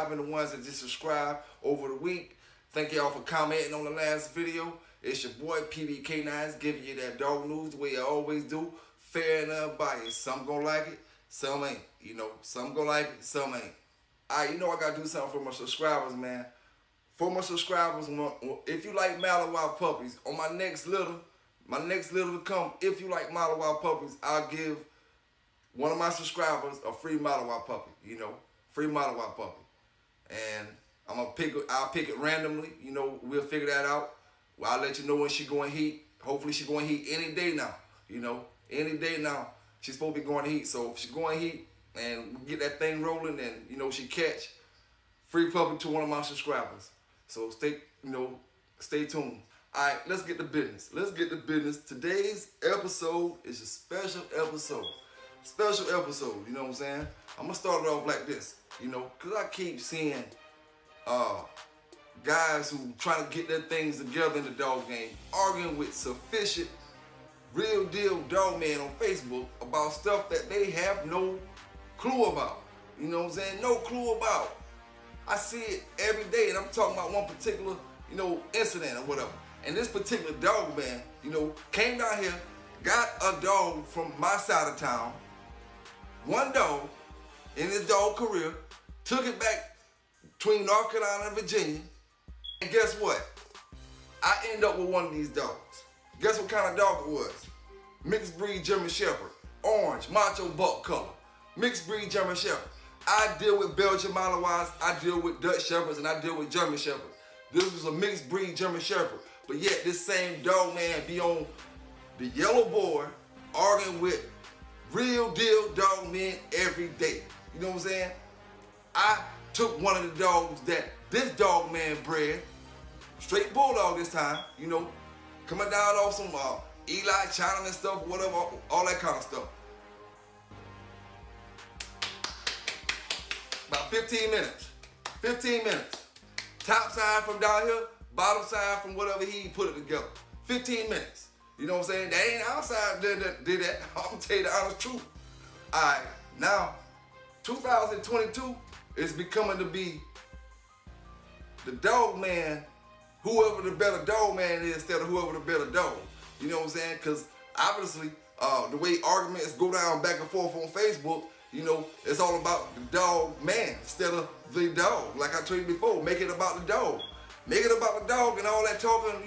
subscribing, the ones that just subscribed over the week. Thank y'all for commenting on the last video. It's your boy PB Canines giving you that dog news the way I always do. Fair and unbiased. Some gonna like it, some ain't. You know, some gonna like it, some ain't. Alright, you know I gotta do something for my subscribers, man. For my subscribers, if you like Malawai puppies, on my next little to come, if you like Malawai puppies, I'll give one of my subscribers a free Malawai puppy, you know, free Malawai puppy. And I'll pick it randomly, you know, we'll figure that out. Well, I'll let you know when she going heat. Hopefully she going heat any day now, you know, any day now. She's supposed to be going heat, so if she's going heat and we get that thing rolling and, you know, she catch, free puppy to one of my subscribers. So stay tuned. All right, let's get to business. Let's get to business. Today's episode is a special episode. Special episode, you know what I'm saying? I'm gonna start it off like this, you know, cause I keep seeing guys who trying to get their things together in the dog game arguing with sufficient real deal dog man on Facebook about stuff that they have no clue about. You know what I'm saying? No clue about. I see it every day, and I'm talking about one particular, you know, incident or whatever. And this particular dog man, you know, came down here, got a dog from my side of town, one dog in his dog career, took it back between North Carolina and Virginia, and guess what? I end up with one of these dogs. Guess what kind of dog it was? Mixed breed German Shepherd, orange, macho buck color, mixed breed German Shepherd. I deal with Belgian Malinois, I deal with Dutch Shepherds, and I deal with German Shepherds. This was a mixed breed German Shepherd, but yet this same dog man be on the yellow board arguing with real deal dog men every day. You know what I'm saying? I took one of the dogs that this dog man bred, straight bulldog this time, you know, coming down off some Eli Chinaman stuff, whatever, all that kind of stuff. About 15 minutes. 15 minutes. Top side from down here, bottom side from whatever he put it together. 15 minutes. You know what I'm saying? That ain't outside did that. I'm gonna tell you the honest truth. Alright, now 2022 is becoming to be the dog man, whoever the better dog man is instead of whoever the better dog. You know what I'm saying? Because obviously, the way arguments go down back and forth on Facebook, you know, it's all about the dog man instead of the dog. Like I told you before, make it about the dog. Make it about the dog, and all that talking,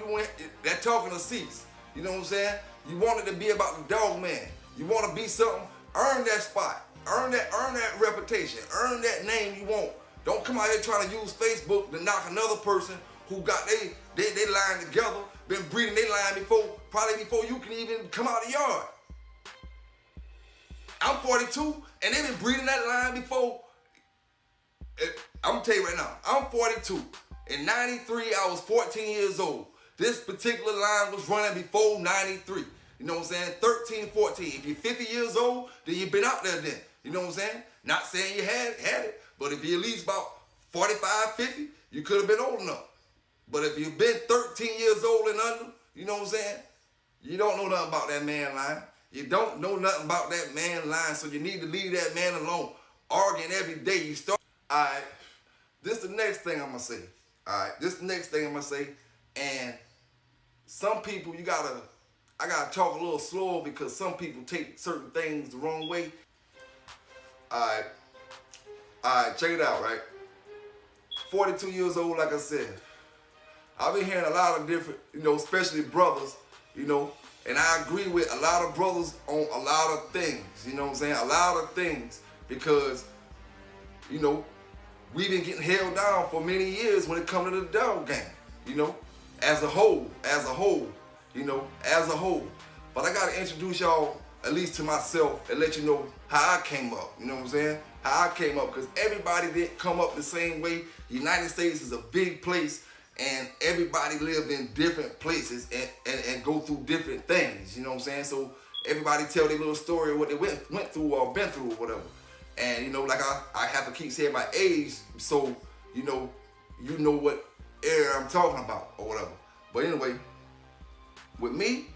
that talking will cease. You know what I'm saying? You want it to be about the dog man. You want to be something, earn that spot. Earn that reputation. Earn that name you want. Don't come out here trying to use Facebook to knock another person who got they line together, been breeding their line probably before you can even come out of the yard. I'm 42, and they've been breeding that line before. I'm gonna tell you right now, I'm 42. In 93, I was 14 years old. This particular line was running before 93. You know what I'm saying? 13, 14. If you're 50 years old, then you've been out there then. You know what I'm saying? Not saying you had it, but if you're at least about 45, 50, you could have been old enough. But if you've been 13 years old and under, you know what I'm saying? You don't know nothing about that man line. You don't know nothing about that man line, so you need to leave that man alone. Arguing every day. You start. Alright, this is the next thing I'm gonna say. Alright, this is the next thing I'm gonna say. And some people, I gotta talk a little slower because some people take certain things the wrong way. Alright, check it out, right? 42 years old, like I said. I've been hearing a lot of different, you know, especially brothers, you know, and I agree with a lot of brothers on a lot of things, you know what I'm saying? A lot of things, because, you know, we've been getting held down for many years when it comes to the dog game, you know, as a whole, you know, as a whole. But I gotta introduce y'all, at least to myself, and let you know how I came up, you know what I'm saying? How I came up, because everybody didn't come up the same way. The United States is a big place, and everybody live in different places and go through different things, you know what I'm saying? So everybody tell their little story of what they went through or been through or whatever. And, you know, like I have to keep saying my age, so, you know what era I'm talking about or whatever. But anyway, with me,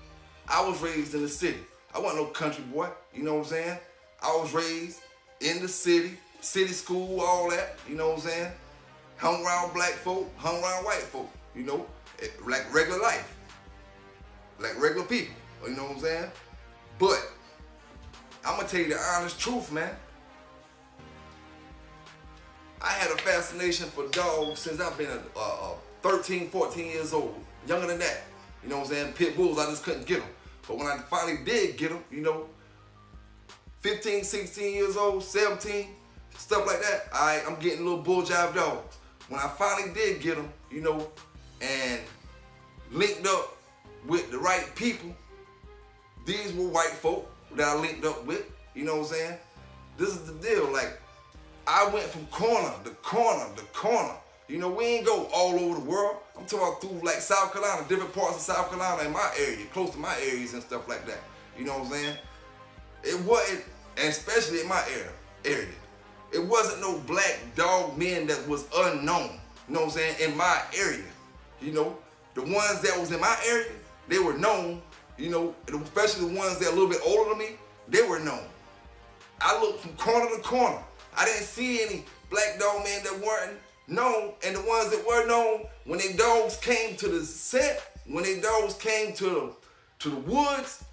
I was raised in the city. I wasn't no country boy, you know what I'm saying? I was raised in the city school, all that, you know what I'm saying? hung around black folk, hung around white folk, you know, like regular life, like regular people, you know what I'm saying? But I'm gonna tell you the honest truth, man. I had a fascination for dogs since I've been 13, 14 years old, younger than that. You know what I'm saying? Pit bulls, I just couldn't get them. But when I finally did get them, you know, 15, 16 years old, 17, stuff like that, I'm getting little bull jive dogs. When I finally did get them, you know, and linked up with the right people, these were white folk that I linked up with, you know what I'm saying? This is the deal, like, I went from corner to corner to corner. You know, we ain't go all over the world. I'm talking about through like South Carolina, different parts of South Carolina in my area, close to my areas and stuff like that. You know what I'm saying? It wasn't, and especially in my area, it wasn't no black dog men that was unknown. You know what I'm saying? In my area, you know, the ones that was in my area, they were known. You know, especially the ones that are a little bit older than me, they were known. I looked from corner to corner. I didn't see any black dog men that weren't known, and the ones that were known, when they dogs came to the set, when they dogs came to the woods,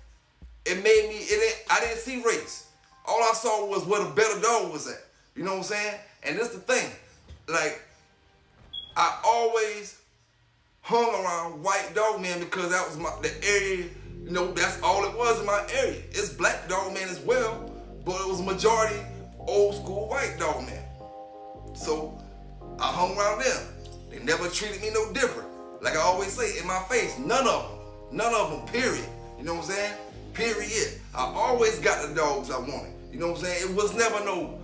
it made me, I didn't see race. All I saw was where the better dog was at. You know what I'm saying? And that's the thing. Like, I always hung around white dog men because that was the area, you know, that's all it was in my area. It's black dog men as well, but it was a majority old school white dog men. So I hung around them. They never treated me no different. Like I always say, in my face, none of them, period. You know what I'm saying? Period. I always got the dogs I wanted. You know what I'm saying? It was never no,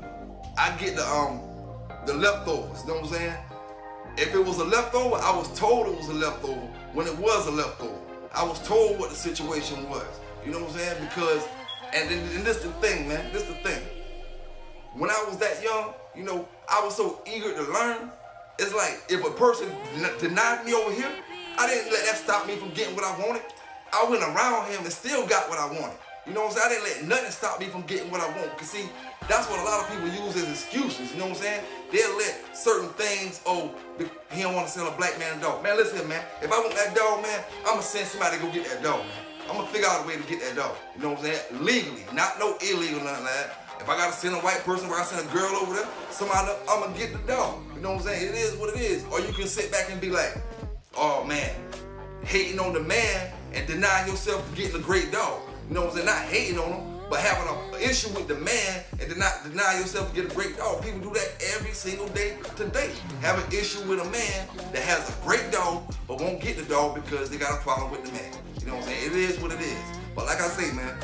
I get the leftovers, you know what I'm saying? If it was a leftover, I was told it was a leftover when it was a leftover. I was told what the situation was. You know what I'm saying? Because, and this the thing, man, this the thing. When I was that young, you know, I was so eager to learn. It's like if a person denied me over here, I didn't let that stop me from getting what I wanted. I went around him and still got what I wanted. You know what I'm saying? I didn't let nothing stop me from getting what I want. Because see, that's what a lot of people use as excuses. You know what I'm saying? They'll let certain things, oh, he don't want to sell a black man a dog. Man, listen, man, if I want that dog, man, I'm going to send somebody to go get that dog, man. I'm going to figure out a way to get that dog. You know what I'm saying? Legally, not no illegal, nothing like that. If I gotta send a white person, if I gotta send a girl over there, somebody, I'm gonna get the dog. You know what I'm saying? It is what it is. Or you can sit back and be like, oh man, hating on the man and denying yourself to getting a great dog. You know what I'm saying? Not hating on him, but having an issue with the man and deny yourself to get a great dog. People do that every single day today. Have an issue with a man that has a great dog, but won't get the dog because they got a problem with the man. You know what I'm saying? It is what it is. But like I say, man,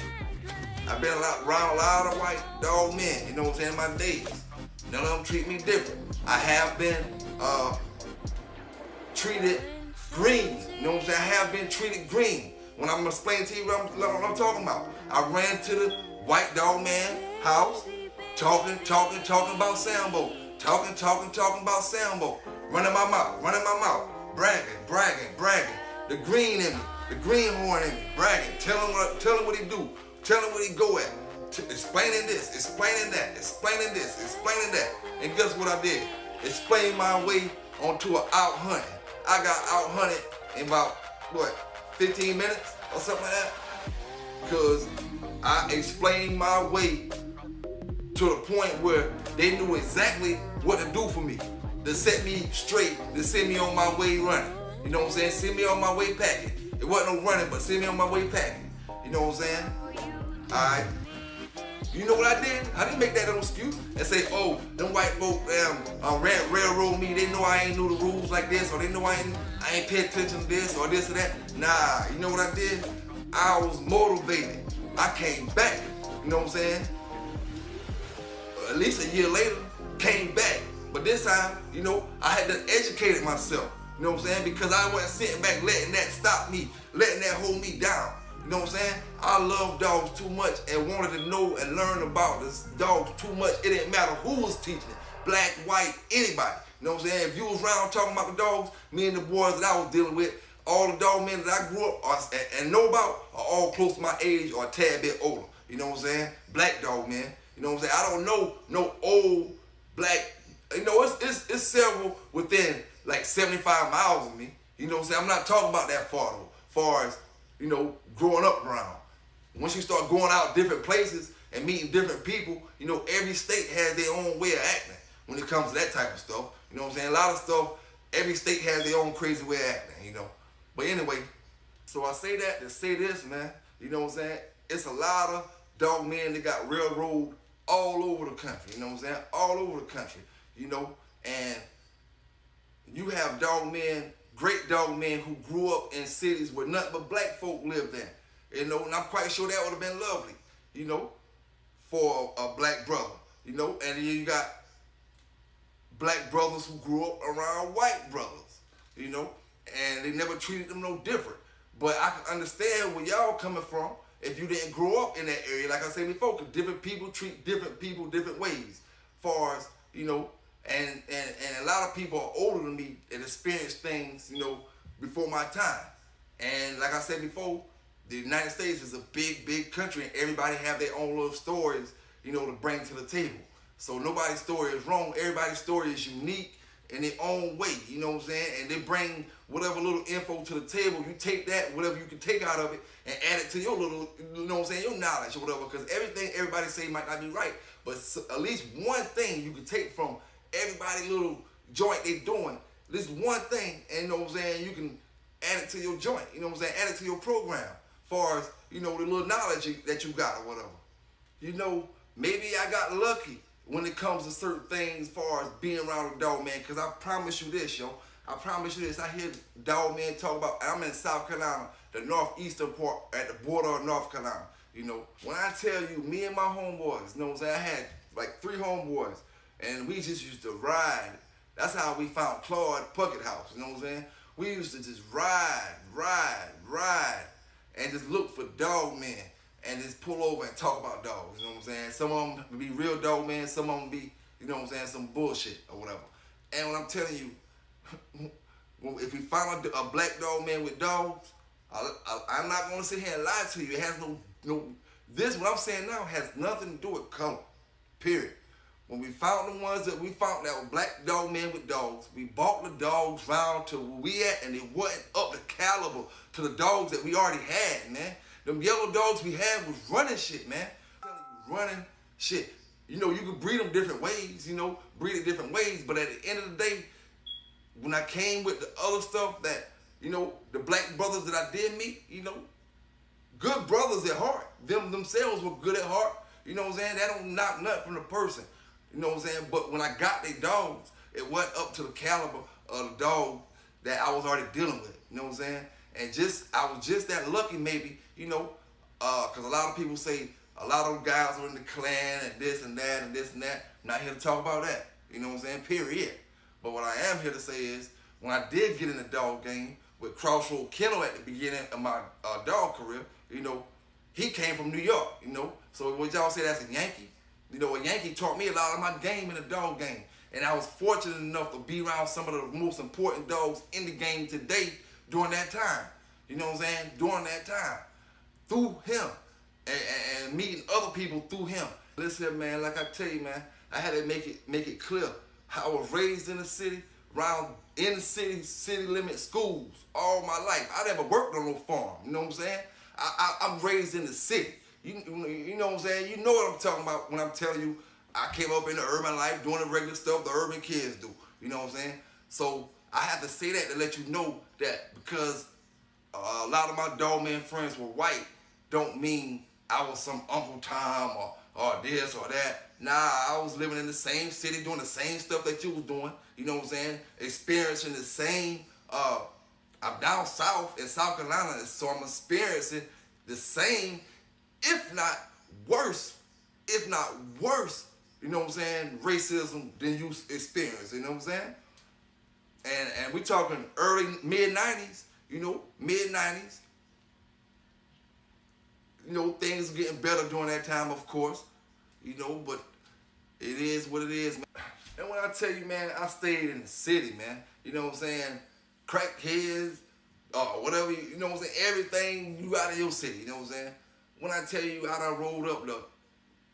I've been around a lot of white dog men, you know what I'm saying, in my days. None of them treat me different. I have been treated green, you know what I'm saying? I have been treated green. When I'm explaining to you what I'm talking about. I ran to the white dog man house, talking about Sambo. Talking about Sambo. Running my mouth, bragging. The green in me, the greenhorn in me, bragging, tell him what he do. Tell him where he go at. Explaining this, explaining that, explaining this, explaining that. And guess what I did? Explain my way onto an out hunting. I got out hunted in about, what, 15 minutes or something like that? Because I explained my way to the point where they knew exactly what to do for me. To set me straight, to send me on my way running. You know what I'm saying? Send me on my way packing. It wasn't no running, but send me on my way packing. You know what I'm saying? Alright. You know what I did? I didn't make that an excuse and say, oh, them white folk railroad me. They know I ain't knew the rules like this, or they know I ain't pay attention to this or this or that. Nah, you know what I did? I was motivated. I came back. You know what I'm saying? At least a year later, came back. But this time, you know, I had to educate myself. You know what I'm saying? Because I wasn't sitting back letting that stop me, letting that hold me down. You know what I'm saying? I love dogs too much and wanted to know and learn about this dogs too much. It didn't matter who was teaching it, black, white, anybody. You know what I'm saying? If you was around talking about the dogs, me and the boys that I was dealing with, all the dog men that I grew up and know about are all close to my age or a tad bit older. You know what I'm saying? Black dog men. You know what I'm saying? I don't know no old black You know, it's several within like 75 miles of me. You know what I'm saying? I'm not talking about that far though, far as, you know, growing up around. Once you start going out different places and meeting different people, you know, every state has their own way of acting when it comes to that type of stuff. You know what I'm saying? A lot of stuff, every state has their own crazy way of acting, you know. But anyway, so I say that to say this, man. You know what I'm saying? It's a lot of dog men that got railroad all over the country. You know what I'm saying? All over the country, you know. And you have dog men, great dog men who grew up in cities where nothing but black folk lived in. You know, and I'm quite sure that would have been lovely, you know, for a black brother, you know. And then you got black brothers who grew up around white brothers, you know, and they never treated them no different. But I can understand where y'all coming from if you didn't grow up in that area. Like I said before, because different people treat different people different ways. Far as, you know, and a lot of people are older than me and experienced things, you know, before my time. And like I said before, the United States is a big, big country, and everybody have their own little stories, you know, to bring to the table. So nobody's story is wrong. Everybody's story is unique in their own way, you know what I'm saying? And they bring whatever little info to the table. You take that, whatever you can take out of it, and add it to your little, you know what I'm saying, your knowledge or whatever, because everything everybody say might not be right, but at least one thing you can take from everybody little joint they doing, this one thing, and you know what I'm saying, you can add it to your joint, you know what I'm saying, add it to your program, far as, you know, the little knowledge that you got or whatever. You know, maybe I got lucky when it comes to certain things as far as being around a dog man, because I promise you this, yo. I promise you this. I hear dog men talk about, I'm in South Carolina, the northeastern part at the border of North Carolina. You know, when I tell you, me and my homeboys, you know what I'm saying, I had like 3 homeboys, and we just used to ride. That's how we found Claude Puckett House, you know what I'm saying? We used to just ride, and just look for dog men. And just pull over and talk about dogs, you know what I'm saying? Some of them be real dog men, some of them be, you know what I'm saying, some bullshit or whatever. And when I'm telling you, if we find a black dog man with dogs, I'm not gonna sit here and lie to you. It has this what I'm saying now has nothing to do with color, period. When we found the ones that we found that were black dog men with dogs, we bought the dogs round to where we at, and they wasn't up the caliber to the dogs that we already had, man. Them yellow dogs we had was running shit, man. Running shit. You know, you can breed them different ways, you know, breed it different ways, but at the end of the day, when I came with the other stuff that, you know, the black brothers that I did meet, you know, good brothers at heart. Them themselves were good at heart. You know what I'm saying? That don't knock nothing from the person. You know what I'm saying? But when I got their dogs, it went up to the caliber of the dog that I was already dealing with. You know what I'm saying? And I was just that lucky maybe, you know, because a lot of people say a lot of them guys are in the Klan and this and that and this and that. I'm not here to talk about that. You know what I'm saying? Period. But what I am here to say is, when I did get in the dog game with Crossroad Kennel at the beginning of my dog career, you know, he came from New York, you know. So would y'all say that's a Yankee? You know, a Yankee taught me a lot of my game in the dog game. And I was fortunate enough to be around some of the most important dogs in the game today during that time. You know what I'm saying? During that time. Through him. And meeting other people through him. Listen, man, like I tell you, man, I had to make it clear. I was raised in the city, around in the city limit schools all my life. I never worked on no farm, you know what I'm saying? I'm raised in the city. You know what I'm saying? You know what I'm talking about when I'm telling you I came up in the urban life doing the regular stuff the urban kids do. You know what I'm saying? So I have to say that to let you know that because a lot of my dog man friends were white don't mean I was some Uncle Tom or this or that. Nah, I was living in the same city doing the same stuff that you was doing. You know what I'm saying? Experiencing the same, I'm down south in South Carolina, so I'm experiencing the same, if not worse, you know what I'm saying, racism than you experience, you know what I'm saying? And we talking mid-90s, you know, mid-90s. You know, things were getting better during that time, of course, you know, but it is what it is, man. And when I tell you, man, I stayed in the city, man, you know what I'm saying, crackheads, whatever, you know what I'm saying, everything you out of your city, you know what I'm saying. When I tell you I done rolled up the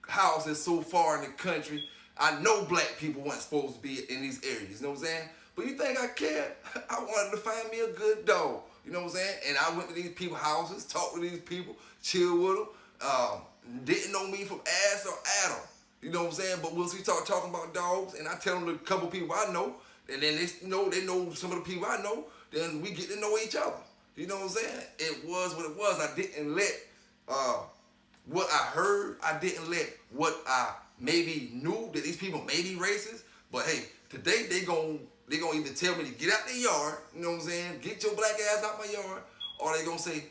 houses so far in the country, I know black people weren't supposed to be in these areas, you know what I'm saying? But you think I cared? I wanted to find me a good dog, you know what I'm saying? And I went to these people's houses, talked to these people, chill with them, didn't know me from ass or Adam, you know what I'm saying? But once we start talking about dogs, and I tell them a couple people I know, and then they know some of the people I know, then we get to know each other. You know what I'm saying? It was what it was. I didn't let what I heard, I didn't let what I maybe knew that these people may be racist. But hey, today they gonna either tell me to get out their yard, you know what I'm saying? Get your black ass out my yard, or they gonna say,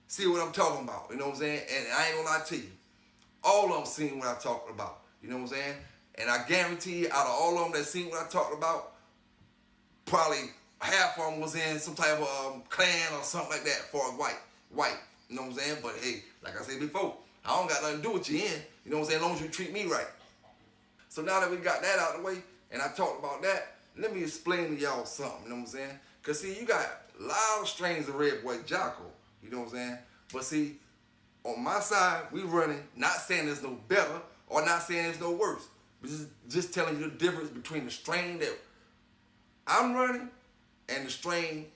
see what I'm talking about, you know what I'm saying? And I ain't gonna lie to you, all of them seen what I'm talking about, you know what I'm saying? And I guarantee you, out of all of them that seen what I talked about, probably half of them was in some type of clan or something like that for white, you know what I'm saying? But hey, like I said before, I don't got nothing to do with you in, you know what I'm saying, as long as you treat me right. So now that we got that out of the way, and I talked about that, let me explain to y'all something, you know what I'm saying? Because see, you got a lot of strains of red boy Jocko, you know what I'm saying? But see, on my side, we running, not saying there's no better, or not saying there's no worse, but just telling you the difference between the strain that I'm running and the strain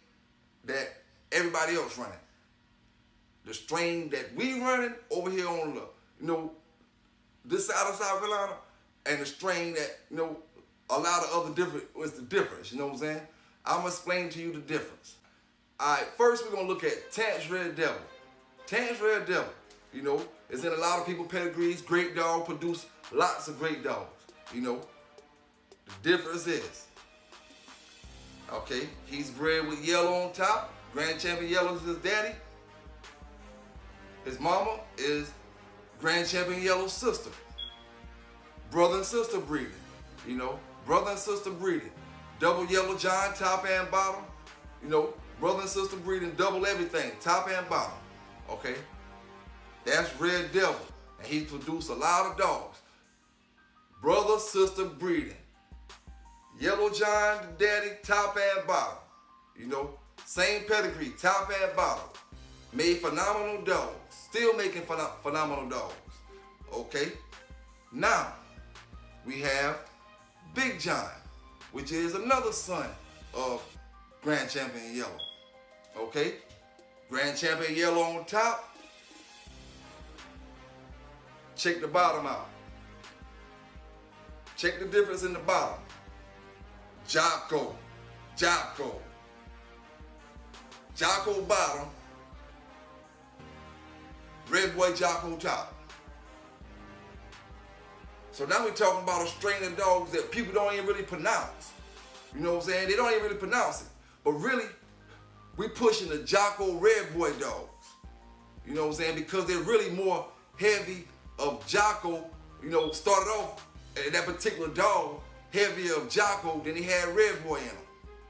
that everybody else running. The strain that we running over here on the, you know, this side of South Carolina, and the strain that, you know, a lot of other different, what's the difference, you know what I'm saying? I'm gonna explain to you the difference. All right, first we're gonna look at Terrence Red Devil. Terrence Red Devil, you know, is in a lot of people's pedigrees, great dog, produce lots of great dogs, you know. The difference is, okay, he's bred with yellow on top. Grand Champion Yellow is his daddy. His mama is Grand Champion Yellow's sister. Brother and sister breeding, you know. Brother and sister breeding. Double yellow giant, top and bottom. You know, brother and sister breeding, double everything, top and bottom. Okay? That's Red Devil. And he produced a lot of dogs. Brother, sister breeding. Yellow giant, daddy, top and bottom. You know, same pedigree, top and bottom. Made phenomenal dogs. Still making phenomenal dogs. Okay? Now, we have Big John, which is another son of Grand Champion Yellow. Okay? Grand Champion Yellow on top. Check the bottom out. Check the difference in the bottom. Jocko. Jocko bottom. Red boy Jocko top. So now we're talking about a strain of dogs that people don't even really pronounce. You know what I'm saying? They don't even really pronounce it. But really, we pushing the Jocko Red Boy dogs. You know what I'm saying? Because they're really more heavy of Jocko, you know, started off that particular dog heavier of Jocko than he had Red Boy in him.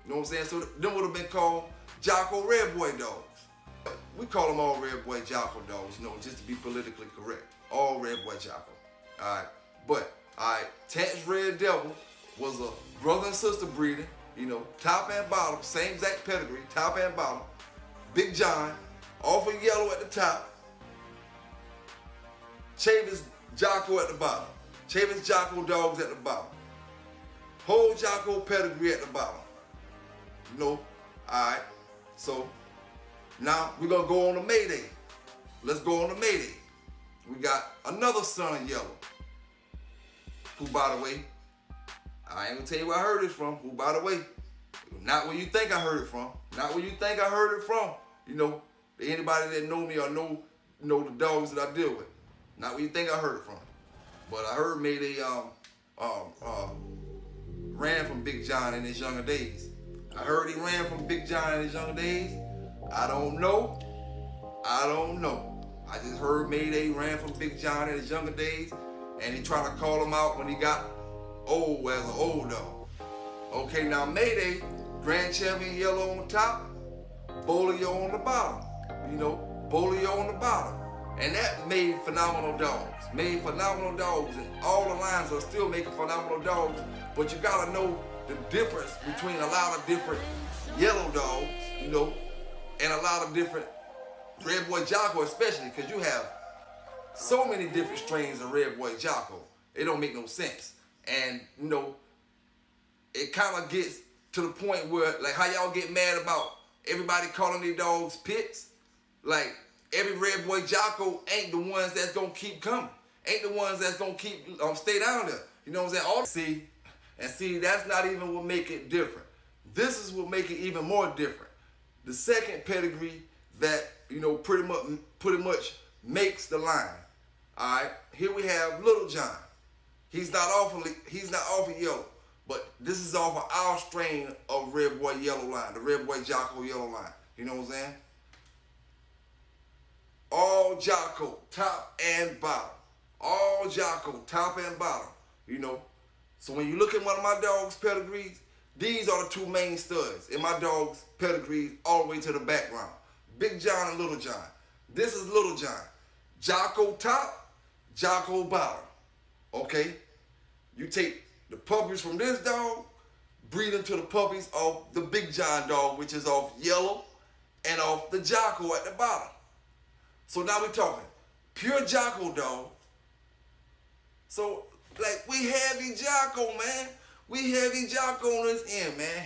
You know what I'm saying? So them would have been called Jocko Red Boy dogs. We call them all Red Boy Jocko dogs, you know, just to be politically correct. All Red Boy Jocko. All right. But, all right, Terrence Red Devil was a brother and sister breeding, you know, top and bottom, same exact pedigree, top and bottom. Big John, off of yellow at the top. Chavis Jocko at the bottom. Chavis Jocko dogs at the bottom. Whole Jocko pedigree at the bottom. You know, all right. So, now we're going to go on to Mayday. Let's go on to Mayday. We got another son of Yellow. Who, by the way, I ain't gonna tell you where I heard it from. Who, by the way, not where you think I heard it from. Not where you think I heard it from. You know, anybody that know me or know the dogs that I deal with. Not where you think I heard it from. But I heard Mayday ran from Big John in his younger days. I heard he ran from Big John in his younger days. I don't know. I just heard Mayday ran from Big John in his younger days. And he tried to call him out when he got old as an old dog. Okay, now Mayday, Grand Champion Yellow on top, Bolio on the bottom. You know, Bolio on the bottom. And that made phenomenal dogs. Made phenomenal dogs. And all the lines are still making phenomenal dogs. But you gotta know the difference between a lot of different yellow dogs, you know, and a lot of different Red Boy Jocko especially, because you have so many different strains of Red Boy Jocko. It don't make no sense. And, you know, it kind of gets to the point where, like, how y'all get mad about everybody calling their dogs pits. Like, every red boy Jocko ain't the ones that's gonna keep coming. Ain't the ones that's gonna keep stay down there. You know what I'm saying? See, that's not even what make it different. This is what make it even more different. The second pedigree that, you know, pretty much makes the line. All right, here we have Little John. He's not off of yellow, but this is off of our strain of red boy yellow line, the red boy Jocko yellow line. You know what I'm saying? All Jocko, top and bottom. All Jocko, top and bottom. You know. So when you look at one of my dog's pedigrees, these are the two main studs in my dog's pedigrees all the way to the background. Big John and Little John. This is Little John. Jocko top, Jocko bottom. Okay? You take the puppies from this dog, breed them to the puppies of the Big John dog, which is off yellow, and off the Jocko at the bottom. So now we're talking pure Jocko dog. So, like, we heavy Jocko, man. We heavy Jocko on this end, man.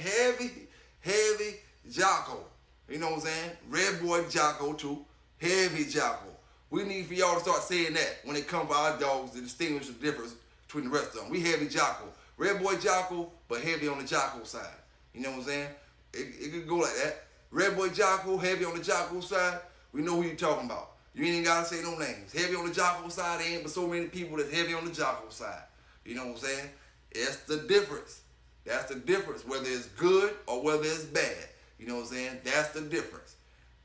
Heavy Jocko. You know what I'm saying? Red boy Jocko too. Heavy Jocko. We need for y'all to start saying that when it comes to our dogs to distinguish the difference between the rest of them. We heavy Jocko. Red boy Jocko, but heavy on the Jocko side. You know what I'm saying? It could go like that. Red boy Jocko, heavy on the Jocko side. We know who you're talking about. You ain't gotta say no names. Heavy on the Jocko side, there ain't but so many people that's heavy on the Jocko side. You know what I'm saying? It's the difference. That's the difference, whether it's good or whether it's bad. You know what I'm saying? That's the difference.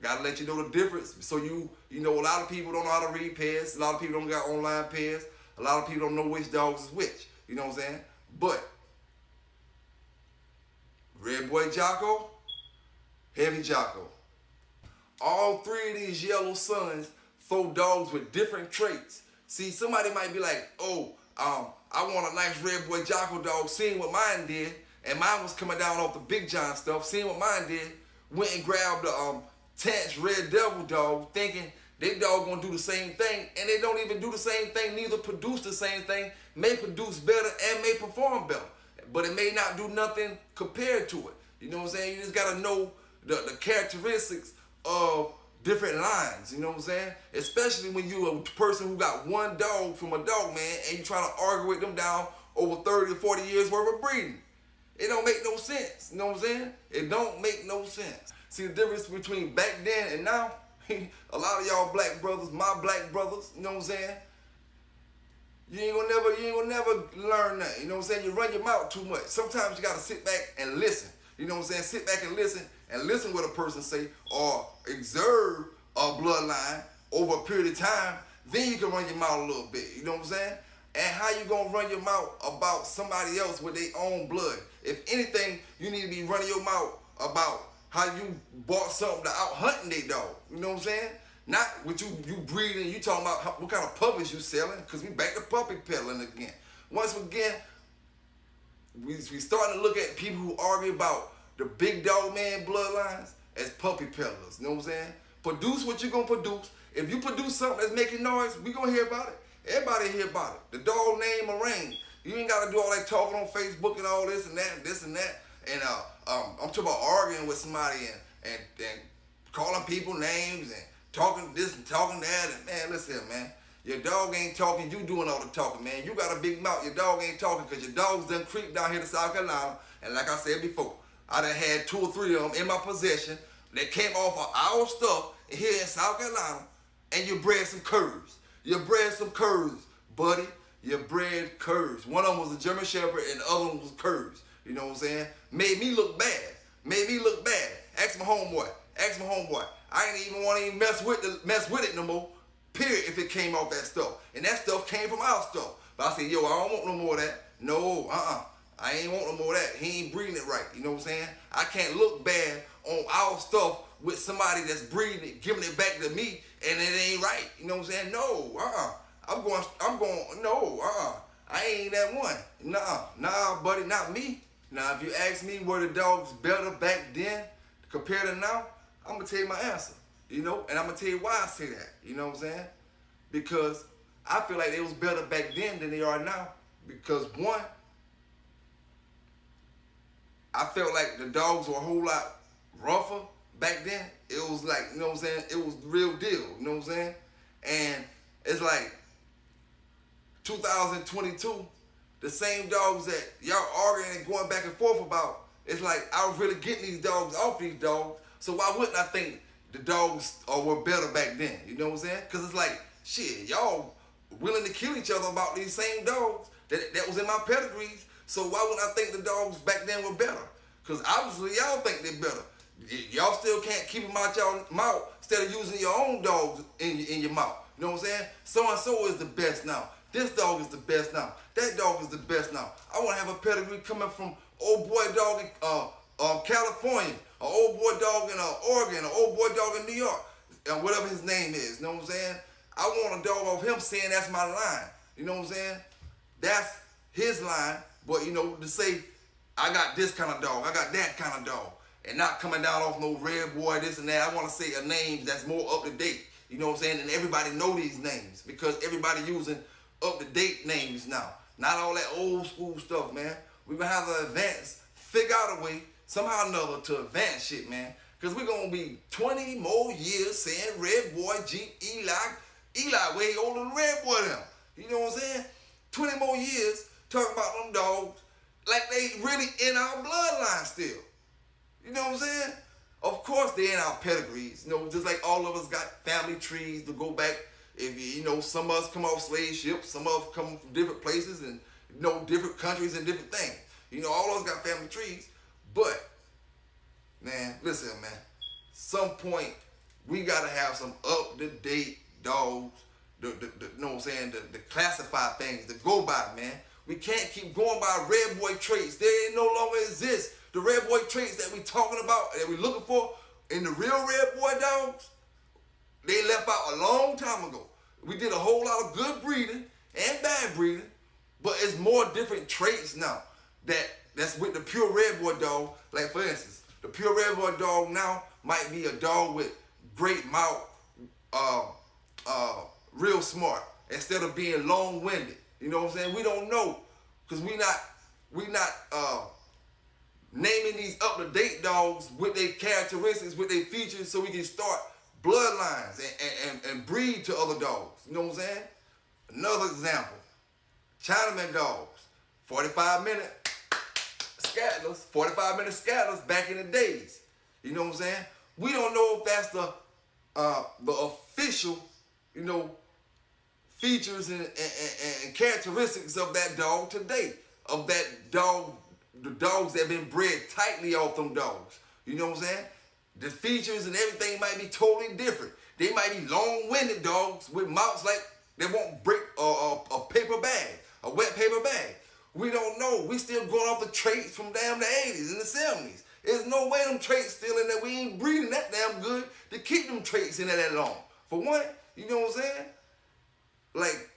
Gotta let you know the difference. So you know, a lot of people don't know how to read pairs. A lot of people don't got online pairs. A lot of people don't know which dogs is which. You know what I'm saying? But red boy Jocko, heavy Jocko. All three of these yellow sons throw dogs with different traits. See, somebody might be like, oh, I want a nice red boy Jocko dog, seeing what mine did, and mine was coming down off the Big John stuff, seeing what mine did, went and grabbed the Tance Red Devil dog, thinking they dog gonna do the same thing, and they don't even do the same thing, neither produce the same thing, may produce better and may perform better, but it may not do nothing compared to it. You know what I'm saying? You just gotta know the characteristics of different lines, you know what I'm saying? Especially when you a person who got one dog from a dog man and you trying to argue with them down over 30 or 40 years worth of breeding. It don't make no sense, you know what I'm saying? It don't make no sense. See the difference between back then and now? A lot of y'all black brothers, my black brothers, you know what I'm saying? You ain't gonna never learn that, you know what I'm saying? You run your mouth too much. Sometimes you gotta sit back and listen. You know what I'm saying? Sit back and listen what a person say, or observe a bloodline over a period of time, then you can run your mouth a little bit, you know what I'm saying? And how you gonna run your mouth about somebody else with their own blood? If anything, you need to be running your mouth about how you bought something to out hunting they dog, you know what I'm saying? Not what you breeding, you talking about what kind of puppies you selling, because we back to puppy peddling again. Once again, we starting to look at people who argue about the big dog man bloodlines as puppy peddlers. You know what I'm saying? Produce what you're gonna produce. If you produce something that's making noise, we gonna hear about it. Everybody hear about it. The dog name a ring. You ain't gotta do all that talking on Facebook and all this and that and this and that. And I'm talking about arguing with somebody and calling people names and talking this and talking that. And man, listen here, man. Your dog ain't talking, you doing all the talking, man. You got a big mouth, your dog ain't talking because your dogs done creep down here to South Carolina. And like I said before, I done had 2 or 3 of them in my possession that came off of our stuff here in South Carolina, and you bred some curs. You bred some curs, buddy. You bred curs. One of them was a German Shepherd and the other one was curs. You know what I'm saying? Made me look bad. Made me look bad. Ask my homeboy. I ain't even want to mess with it no more. Period, if it came off that stuff. And that stuff came from our stuff. But I said, yo, I don't want no more of that. No, I ain't want no more of that. He ain't breeding it right. You know what I'm saying? I can't look bad on our stuff with somebody that's breeding it, giving it back to me, and it ain't right. You know what I'm saying? No, I ain't that one. Nah, buddy, not me. Now, if you ask me were the dogs better back then compared to now, I'm going to tell you my answer. You know, and I'm going to tell you why I say that. You know what I'm saying? Because I feel like they was better back then than they are now. Because one, I felt like the dogs were a whole lot rougher back then. It was like, you know what I'm saying? It was the real deal, you know what I'm saying? And it's like 2022, the same dogs that y'all arguing and going back and forth about, it's like I was really getting these dogs off these dogs. So why wouldn't I think the dogs were better back then? You know what I'm saying? Because it's like, shit, y'all willing to kill each other about these same dogs that was in my pedigrees. So why wouldn't I think the dogs back then were better? Because obviously y'all think they're better. Y'all still can't keep them out y'all mouth instead of using your own dogs in your mouth. You know what I'm saying? So-and-so is the best now. This dog is the best now. That dog is the best now. I want to have a pedigree coming from old boy dog in California, an old boy dog in Oregon, an old boy dog in New York, whatever his name is. You know what I'm saying? I want a dog off him saying that's my line. You know what I'm saying? That's his line. But, you know, to say, I got this kind of dog, I got that kind of dog, and not coming down off no red boy, this and that. I want to say a name that's more up to date. You know what I'm saying? And everybody know these names because everybody using up-to-date names now. Not all that old school stuff, man. We're going to have to advance, figure out a way, somehow or another, to advance shit, man. Because we're going to be 20 more years saying Red Boy, Jeep, Eli way older than Red Boy them. You know what I'm saying? 20 more years talking about them dogs like they really in our bloodline still. You know what I'm saying? Of course they in our pedigrees. You know, just like all of us got family trees to go back. If you know, some of us come off slave ships, some of us come from different places and, you know, different countries and different things. You know, all of us got family trees. But, man, listen, man. Some point, we got to have some up-to-date dogs, you know what I'm saying, the classified things, to go by, man. We can't keep going by red boy traits. They no longer exist. The red boy traits that we talking about, that we looking for in the real red boy dogs, they left out a long time ago. We did a whole lot of good breeding and bad breeding, but it's more different traits now that's with the pure red boy dog. Like, for instance, the pure red boy dog now might be a dog with great mouth, real smart, instead of being long-winded. You know what I'm saying? We don't know, because we not naming these up-to-date dogs with their characteristics, with their features, so we can start bloodlines and breed to other dogs. You know what I'm saying? Another example, Chinaman dogs, 45-minute scattlers, 45-minute scattlers back in the days. You know what I'm saying? We don't know if that's the official, you know, features and characteristics of that dog today, of that dog, the dogs that have been bred tightly off them dogs. You know what I'm saying? The features and everything might be totally different. They might be long-winded dogs with mouths like they won't break a paper bag, a wet paper bag. We don't know. We still going off the traits from damn the 80s and the 70s. There's no way them traits still in there. We ain't breeding that damn good to keep them traits in there that long. For one, you know what I'm saying? Like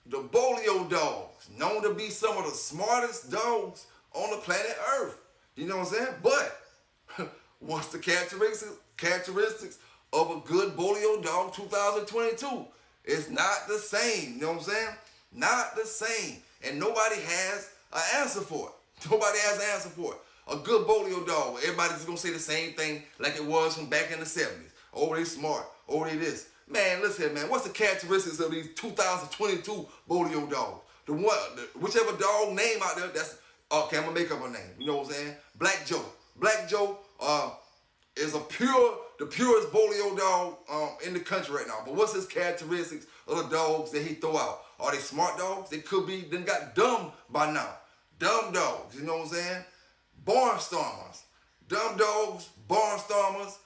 the Bolio dogs, known to be some of the smartest dogs on the planet Earth. You know what I'm saying? But what's the characteristics of a good Bolio dog 2022? It's not the same. You know what I'm saying? Not the same. And nobody has an answer for it. Nobody has an answer for it. A good Bolio dog, everybody's going to say the same thing like it was from back in the 70s. Oh, they smart. Oh, they this. Man, listen, man, what's the characteristics of these 2022 Bolio dogs? Whichever dog name out there, that's, okay, I'm going to make up a name. You know what I'm saying? Black Joe. Black Joe is the purest Bolio dog in the country right now. But what's his characteristics of the dogs that he throw out? Are they smart dogs? They could be, then got dumb by now. Dumb dogs, you know what I'm saying? Barnstormers. Dumb dogs, barnstormers,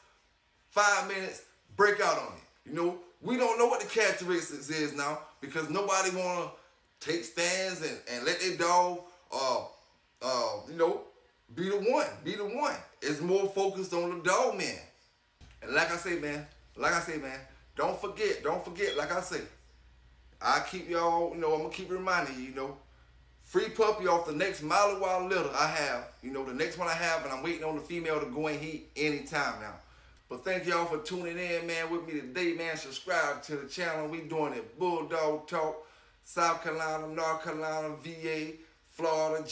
5 minutes, break out on you. You know, we don't know what the characteristics is now because nobody want to take stands and let their dog, you know, be the one. Be the one. It's more focused on the dog man. And like I say, man, don't forget, like I say, I keep y'all, you know, I'm going to keep reminding you, you know, free puppy off the next Mile a While litter I have. You know, the next one I have, and I'm waiting on the female to go and heat anytime now. But thank y'all for tuning in, man, with me today, man. Subscribe to the channel. We doing it Bulldog Talk, South Carolina, North Carolina, VA, Florida,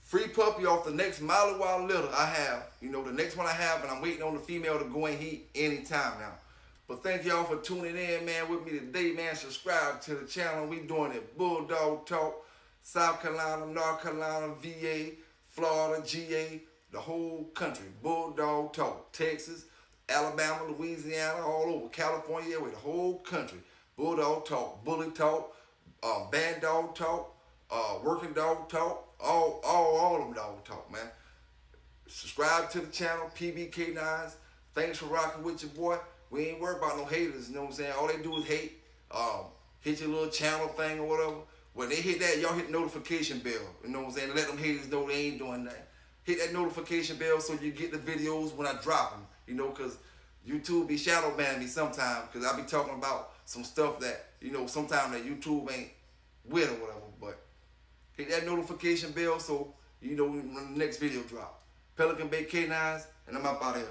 Free puppy off the next Molly Wild litter I have. You know, the next one I have, and I'm waiting on the female to go in heat anytime now. But thank y'all for tuning in, man, with me today, man. Subscribe to the channel. We doing it Bulldog Talk, South Carolina, North Carolina, VA, Florida, GA, the whole country. Bulldog Talk, Texas, Alabama, Louisiana, all over, California, yeah, with the whole country. Bulldog Talk, Bully Talk, Band Dog Talk, Working Dog Talk, all them dog talk, man. Subscribe to the channel, PBK9s. Thanks for rocking with your boy. We ain't worried about no haters, you know what I'm saying? All they do is hate. Hit your little channel thing or whatever. When they hit that, y'all hit the notification bell. You know what I'm saying? Let them haters know they ain't doing that. Hit that notification bell so you get the videos when I drop them. You know, because YouTube be shadow banning me sometimes because I be talking about some stuff that, you know, sometimes that YouTube ain't with or whatever. But hit that notification bell so you know when the next video drop. Pelican Bay Kennels, and I'm out here.